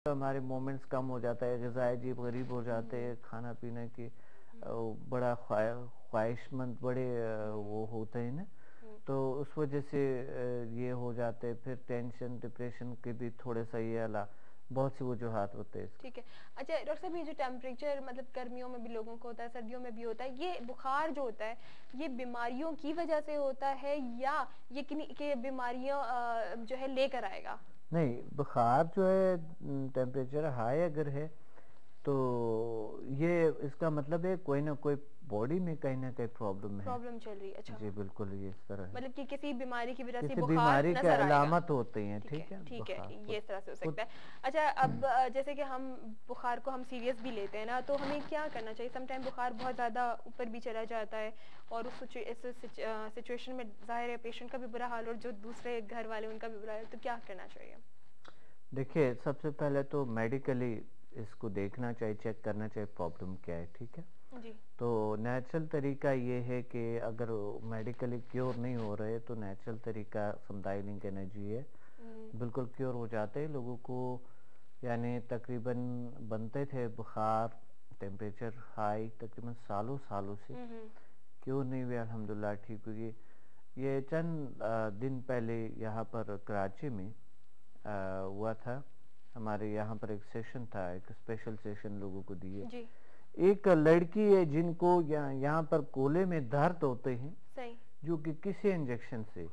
ہمارے مومنٹس کم ہو جاتا ہے، غذائے عجیب غریب ہو جاتے ہیں، کھانا پینے کی بڑا خواہش مند بڑے وہ ہوتے ہیں نا، تو اس وجہ سے یہ ہو جاتے، پھر ٹینشن ڈپریشن کے بھی تھوڑے سا یہ بہت سی وجوہات ہوتے ہیں. ٹھیک ہے. اچھا ڈاکٹر صاحب، یہ جو ٹیمپریچر مطلب گرمیوں میں بھی لوگوں کو ہوتا ہے، سردیوں میں بھی ہوتا ہے، یہ بخار جو ہوتا ہے یہ بیماریوں کی وجہ سے ہوتا ہے یا یہ کہ بیماریاں جو ہے لے کر آئے گا؟ نہیں، بخار جو ہے ٹیمپریچر ہائی اگر ہے تو یہ اس کا مطلب ہے کوئی نہ کوئی باڈی میں کہیں نہ کہیں پرابلم ہے. چل رہی ہے. اچھا جی بالکل، یہ اس طرح ہے، مطلب کہ کسی بیماری کی وجہ سے کسی بخار بیماری کا نظر آئے گا. علامت ہوتے ہیں. ٹھیک ہے، ٹھیک ہے، بخار یہ اس طرح سے ہو سکتا ہے. اچھا، اب جیسے کہ ہم بخار کو ہم سیریس بھی لیتے ہیں نا، تو ہمیں کیا کرنا چاہیے؟ سم ٹائم بخار بہت زیادہ اوپر بھی چلا جاتا ہے اور اس سچویشن میں ظاہر ہے پیشنٹ کا بھی برا حال اور جو دوسرے گھر والے ان کا بھی برا حال، تو کیا کرنا چاہیے؟ دیکھیے، سب سے پہلے تو میڈیکلی اس کو دیکھنا چاہیے، چیک کرنا چاہیے پرابلم کیا ہے. ٹھیک ہے، جی. تو نیچرل طریقہ یہ ہے کہ اگر میڈیکلی کیور نہیں ہو رہے تو نیچرل طریقہ سمدائلنگ انرجی ہے، بالکل کیور ہو جاتے ہیں لوگوں کو. یعنی تقریباً بنتے تھے بخار ٹیمپریچر ہائی تقریباً سالوں سے، کیوں نہیں ہوئے؟ الحمدللہ ٹھیک ہوئی. یہ چند دن پہلے یہاں پر کراچی میں ہوا تھا، ہمارے یہاں پر ایک سیشن تھا، ایک اسپیشل سیشن لوگوں کو دیے. جی. ایک لڑکی ہے جن کو یہاں پر کولے میں درد ہوتے ہیں، صحیح. جو کہ کسی انجیکشن سے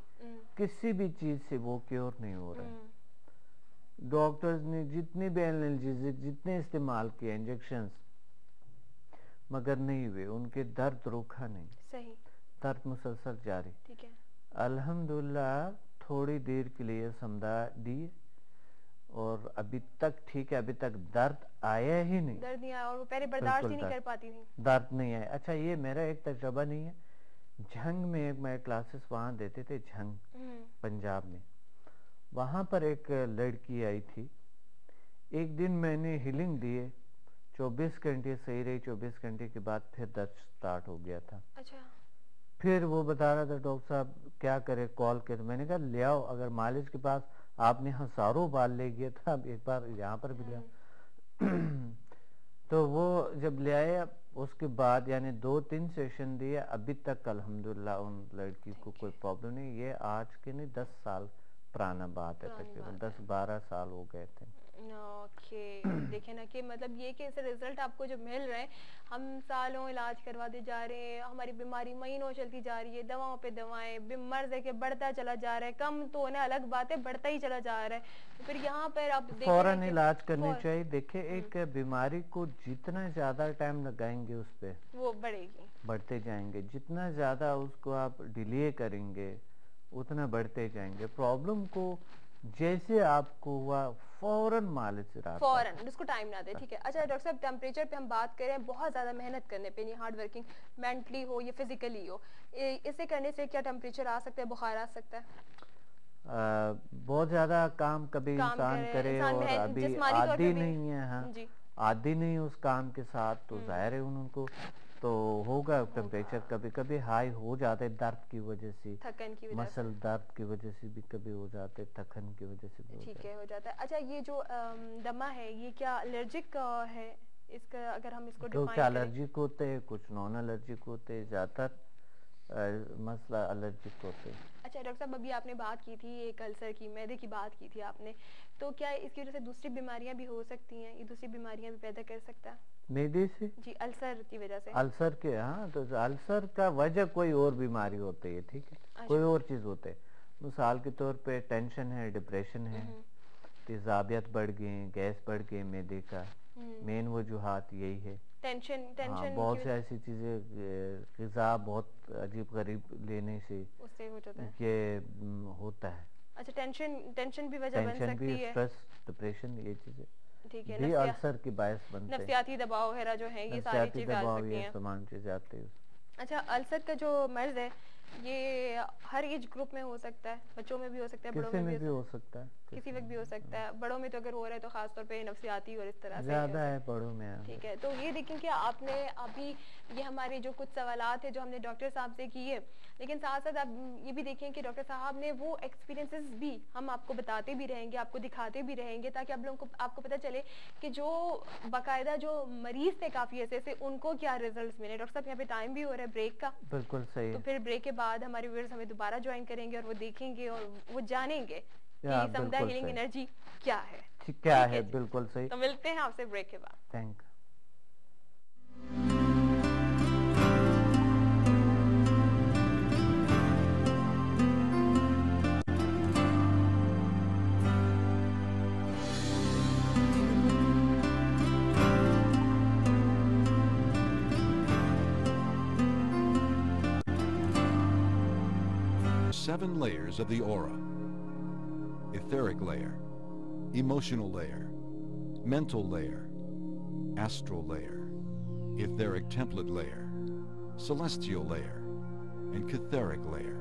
کسی بھی چیز سے وہ کیور نہیں ہو رہا ہے. ڈاکٹرز نے جتنے بھی اینالجیز جتنے استعمال کیے انجیکشنز، مگر نہیں ہوئے، ان کے درد روکا نہیں. صحیح. درد مسلسل جاری. ٹھیک ہے. الحمدللہ تھوڑی دیر کے لیے سمدھا دی اور ابھی تک ٹھیک ہے، ابھی تک درد آیا ہی نہیں. درد نہیں آیا اور وہ پہلے برداشت ہی نہیں کر پاتی تھی. درد نہیں آیا. اچھا، یہ میرا ایک تجربہ نہیں ہے، جھنگ میں میں کلاسز وہاں دیتے تھے، جھنگ پنجاب میں. وہاں پر ایک لڑکی آئی تھی، ایک دن میں نے ہیلنگ دیے، 24 گھنٹے صحیح رہی، 24 گھنٹے کے بعد پھر درد سٹارٹ ہو گیا تھا. اچھا. پھر وہ بتا رہا تھا ڈاکٹر صاحب کیا کرے، کال کرے. میں نے کہا لے آؤ، اگر مالج کے پاس آپ نے ہزاروں بار لے گیا تھا، اب ایک بار یہاں پر بھی لیا. تو وہ جب لے آئے، اس کے بعد یعنی 2-3 سیشن دیے، ابھی تک الحمدللہ ان لڑکی کو کوئی پرابلم نہیں. یہ آج کے نہیں 10 سال پرانا بات ہے، تقریباً 10-12 سال ہو گئے تھے. اوکے. دیکھیں نا کہ مطلب یہ کہ اس رزلٹ آپ کو جو مل رہے ہیں، ہم سالوں علاج کرواتے جا رہے ہیں، ہماری بیماری مہینوں چلتی جا رہی ہے، دواؤں پہ دوائیں، مرض ہے کہ بڑھتا چلا جا رہا ہے، کم تو ہونا الگ بات ہے، بڑھتا ہی چلا جا رہا ہے. پھر یہاں پر آپ فوراً علاج کرنی چاہیے. دیکھیں، ایک بیماری کو جتنا زیادہ ٹائم لگائیں گے اس پہ وہ بڑھے گی، بڑھتے جائیں گے. جتنا زیادہ اس کو آپ ڈیلے کریں گے اتنا بڑھتے جائیں گے. پرابلم کو جیسے آپ کو ہوا فوراً مالج سے رابطہ فوراً، اس کو ٹائم نہ دے. ٹھیک ہے. اچھا ڈاکٹر صاحب، ٹیمپریچر پہ ہم بات کریں، بہت زیادہ محنت کرنے پہ، نہیں ہارڈ ورکنگ، مینٹلی ہو یا فزیکلی ہو، اسے کرنے سے کیا ٹیمپریچر آ سکتا ہے، بخار آ سکتا ہے؟ بہت زیادہ کام کبھی انسان کرے اور ابھی جسمانی طور پہ عادی بھی. نہیں ہے، ہاں جی. عادی نہیں اس کام کے ساتھ، تو ظاہر ہے ان کو تو ہوگا ٹیمپریچر کبھی کبھی ہائی ہو جاتے، درد کی وجہ سے، تھکن کی وجہ سے. مسل درد کی وجہ سے بھی کبھی ہو جاتے، تھکن کی وجہ سے بھی ہو ٹھیک جاتے. ہے، ہو جاتا ہے. اچھا، یہ جو دمہ ہے یہ کیا الرجک ہے؟ اس کا اگر ہم اس کو کچھ ڈیفائن کریں. الرجک ہوتے ہیں، کچھ نان الرجک ہوتے ہیں، زیادہ تر مسئلہ الرجک ہوتے ہیں. اچھا ڈاکٹر صاحب، ابھی آپ نے بات کی تھی ایک السر کی، معدے کی بات کی تھی آپ نے، تو کیا اس کی وجہ سے دوسری بیماریاں بھی ہو سکتی ہیں؟ یہ دوسری بیماریاں بھی پیدا کر سکتا ہے؟ معدے سے؟ جی، السر کی وجہ سے. السر کے، ہاں، تو السر کا وجہ کوئی اور بیماری ہوتی ہے. ٹھیک ہے، کوئی اور چیز ہوتے. مثال کے طور پہ ٹینشن ہے، ڈپریشن ہے، تیزابیت بڑھ گئی، گیس بڑھ گئی معدے کا، مین وجوہات یہی ہے. ہاں، بہت سے ایسی چیزیں، غذا بہت عجیب غریب لینے سے یہ ہوتا ہے. اچھا، ٹینشن بھی وجہ بن ٹینشن بھی، سکتی ہے. اسٹریس، ڈپریشن، یہ چیزیں ٹھیک ہے. بھی السر کی باعث بنتے ہیں. نفسیاتی دباؤ وغیرہ جو ہیں، یہ ساری نفسیاتی چیزیں آ دباؤ، سکتی یہ ہیں. تمام چیزیں آتی ہیں. اچھا، السر کا جو مرض ہے یہ ہر ایج گروپ میں ہو سکتا ہے؟ بچوں میں بھی ہو سکتا ہے، بڑوں کسی میں میں بھی بھی ہو سکتا ہے. کسی وقت بھی ہو سکتا ہے. بڑوں میں تو اگر ہو رہا ہے تو خاص طور پہ نفسیاتی اور اس طرح سے زیادہ ہے بڑوں میں. ٹھیک ہے, تو یہ دیکھیں کہ آپ نے ابھی یہ ہمارے جو کچھ سوالات ہیں جو ہم نے ڈاکٹر صاحب سے کیے, لیکن ساتھ ساتھ آپ یہ بھی دیکھیں کہ ڈاکٹر صاحب نے وہ ایکسپیرینسز بھی ہم آپ کو بتاتے بھی رہیں گے, آپ کو دکھاتے بھی رہیں گے, تاکہ آپ کو پتہ چلے کہ جو باقاعدہ جو مریض تھے کافی عرصے سے ان کو کیا ریزلٹس ملے. ڈاکٹر صاحب یہاں پہ ٹائم بھی ہو رہا ہے بریک کا, بالکل صحیح. تو پھر بریک کے بعد ہمارے ویورز ہمیں دوبارہ جوائن کریں گے اور وہ دیکھیں گے اور وہ جانیں گے کہ سمدھا ہیلنگ انرجی کیا ہے. کیا ہے, بالکل صحیح. تو ملتے ہیں آپ سے بریک کے بعد. Thank. Seven layers of the aura: etheric layer, emotional layer, mental layer, astral layer, etheric template layer, celestial layer, and catheric layer.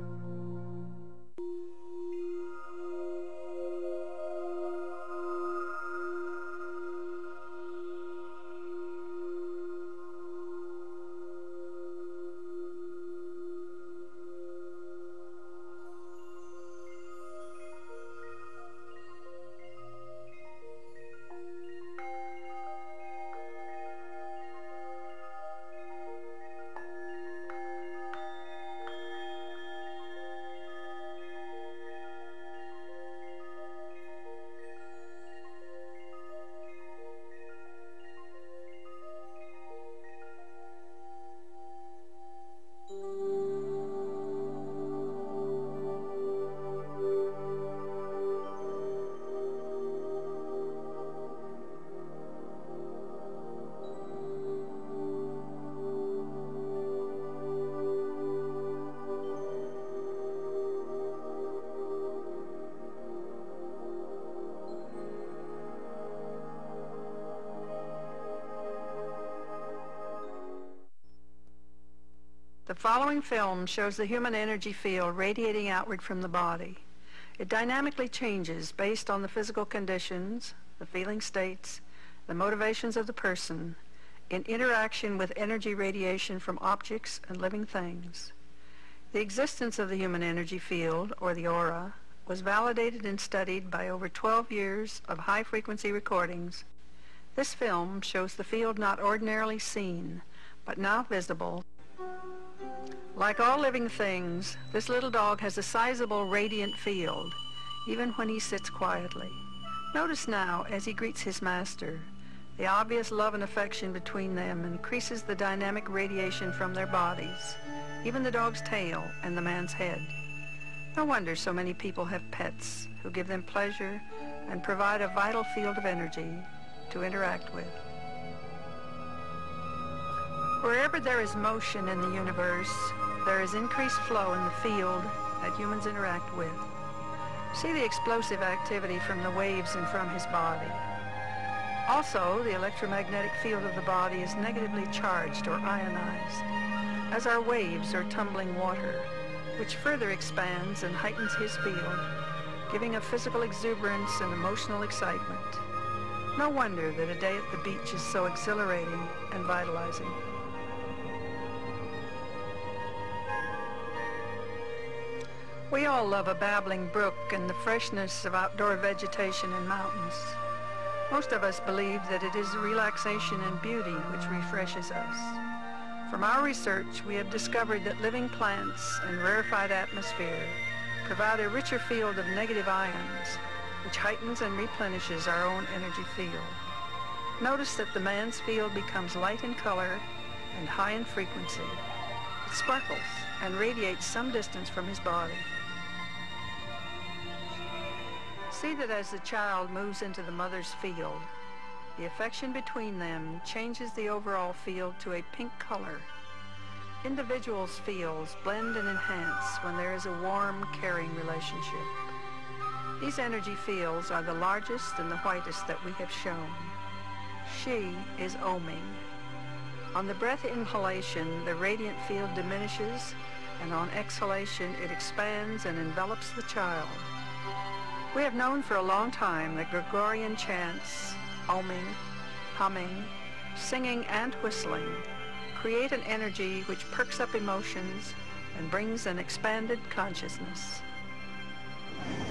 The following film shows the human energy field radiating outward from the body. It dynamically changes based on the physical conditions, the feeling states, the motivations of the person, in interaction with energy radiation from objects and living things. The existence of the human energy field, or the aura, was validated and studied by over 12 years of high-frequency recordings. This film shows the field not ordinarily seen, but now visible. Like all living things, this little dog has a sizable radiant field, even when he sits quietly. Notice now, as he greets his master, the obvious love and affection between them increases the dynamic radiation from their bodies, even the dog's tail and the man's head. No wonder so many people have pets who give them pleasure and provide a vital field of energy to interact with. Wherever there is motion in the universe, there is increased flow in the field that humans interact with. See the explosive activity from the waves and from his body. Also, the electromagnetic field of the body is negatively charged or ionized, as are waves or tumbling water, which further expands and heightens his field, giving a physical exuberance and emotional excitement. No wonder that a day at the beach is so exhilarating and vitalizing. We all love a babbling brook and the freshness of outdoor vegetation and mountains. Most of us believe that it is relaxation and beauty which refreshes us. From our research, we have discovered that living plants and rarefied atmosphere provide a richer field of negative ions, which heightens and replenishes our own energy field. Notice that the man's field becomes light in color and high in frequency. It sparkles and radiates some distance from his body. See that as the child moves into the mother's field, the affection between them changes the overall field to a pink color. Individuals' fields blend and enhance when there is a warm, caring relationship. These energy fields are the largest and the whitest that we have shown. She is Oming. On the breath inhalation, the radiant field diminishes, and on exhalation, it expands and envelops the child. We have known for a long time that Gregorian chants, oming, humming, singing and whistling create an energy which perks up emotions and brings an expanded consciousness.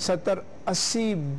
70-80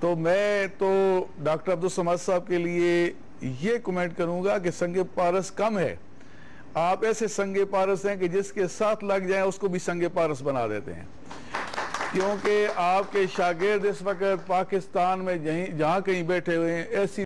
تو میں تو doctor Abdul Samad صاحب کے لیے یہ comment کروں گا کہ سنگ پارس کم ہے. آپ ایسے سنگ پارس ہیں کہ جس کے ساتھ لگ جائیں اس کو بھی سنگ پارس بنا دیتے ہیں، کیونکہ آپ کے شاگرد اس وقت پاکستان میں جہاں کہیں بیٹھے ہوئے ہیں ایسی